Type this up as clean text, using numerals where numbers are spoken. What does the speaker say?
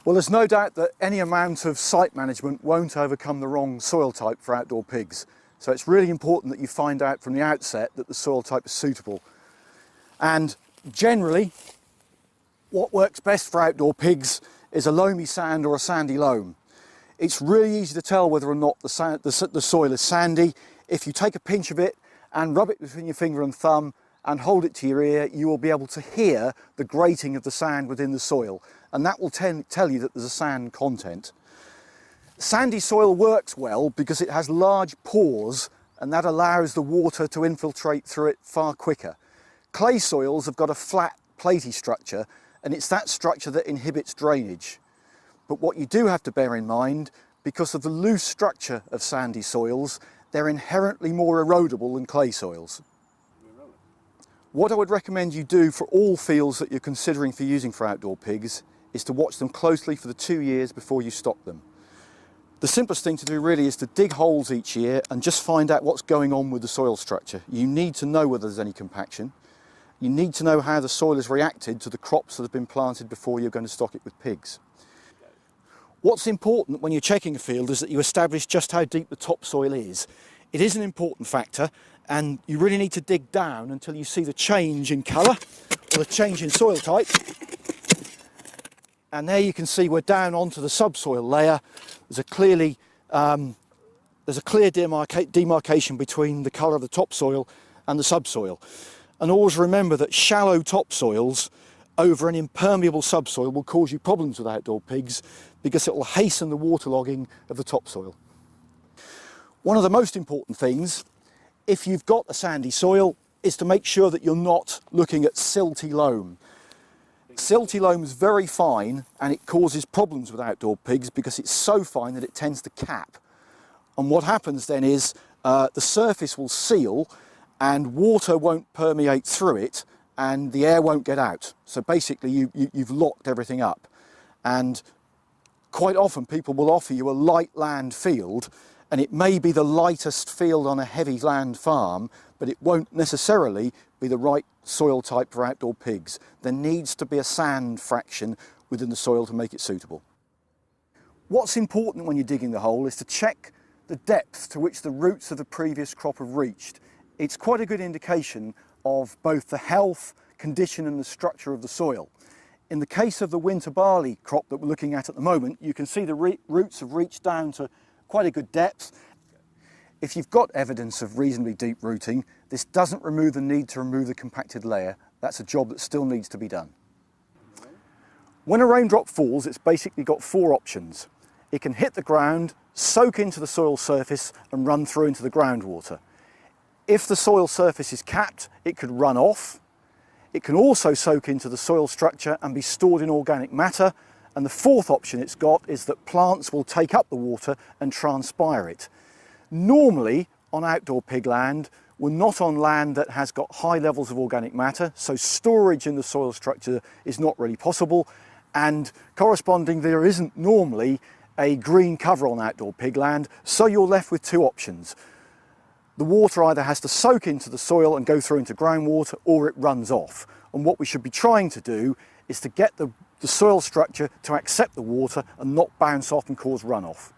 Well, there's no doubt that any amount of site management won't overcome the wrong soil type for outdoor pigs. So it's really important that you find out from the outset that the soil type is suitable. And generally, what works best for outdoor pigs is a loamy sand or a sandy loam. It's really easy to tell whether or not the soil is sandy. If you take a pinch of it and rub it between your finger and thumb and hold it to your ear, you will be able to hear the grating of the sand within the soil, and that will tell you that there's a sand content. Sandy soil works well because it has large pores, and that allows the water to infiltrate through it far quicker. Clay soils have got a flat, platy structure, and it's that structure that inhibits drainage. But what you do have to bear in mind, because of the loose structure of sandy soils, they're inherently more erodible than clay soils. What I would recommend you do for all fields that you're considering for using for outdoor pigs is to watch them closely for the 2 years before you stock them. The simplest thing to do really is to dig holes each year and just find out what's going on with the soil structure. You need to know whether there's any compaction. You need to know how the soil has reacted to the crops that have been planted before you're going to stock it with pigs. What's important when you're checking a field is that you establish just how deep the topsoil is. It is an important factor, and you really need to dig down until you see the change in colour or the change in soil type. And there you can see we're down onto the subsoil layer. There's a clear demarcation between the colour of the topsoil and the subsoil. And always remember that shallow topsoils over an impermeable subsoil will cause you problems with outdoor pigs because it will hasten the waterlogging of the topsoil. One of the most important things, if you've got a sandy soil, is to make sure that you're not looking at silty loam. Silty loam is very fine and it causes problems with outdoor pigs because it's so fine that it tends to cap. And what happens then is the surface will seal and water won't permeate through it and the air won't get out. So basically you've locked everything up. And quite often people will offer you a light land field, and it may be the lightest field on a heavy land farm, but it won't necessarily be the right soil type for outdoor pigs. There needs to be a sand fraction within the soil to make it suitable. What's important when you're digging the hole is to check the depth to which the roots of the previous crop have reached. It's quite a good indication of both the health, condition and the structure of the soil. In the case of the winter barley crop that we're looking at the moment, you can see the roots have reached down to quite a good depth. If you've got evidence of reasonably deep rooting, this doesn't remove the need to remove the compacted layer. That's a job that still needs to be done. When a raindrop falls, it's basically got 4 options. It can hit the ground, soak into the soil surface and run through into the groundwater. If the soil surface is capped, it could run off. It can also soak into the soil structure and be stored in organic matter. And the 4th option it's got is that plants will take up the water and transpire it. Normally, on outdoor pig land, we're not on land that has got high levels of organic matter, so storage in the soil structure is not really possible, and corresponding there isn't normally a green cover on outdoor pig land, so you're left with 2 options. The water either has to soak into the soil and go through into groundwater, or it runs off. And what we should be trying to do is to get the soil structure to accept the water and not bounce off and cause runoff.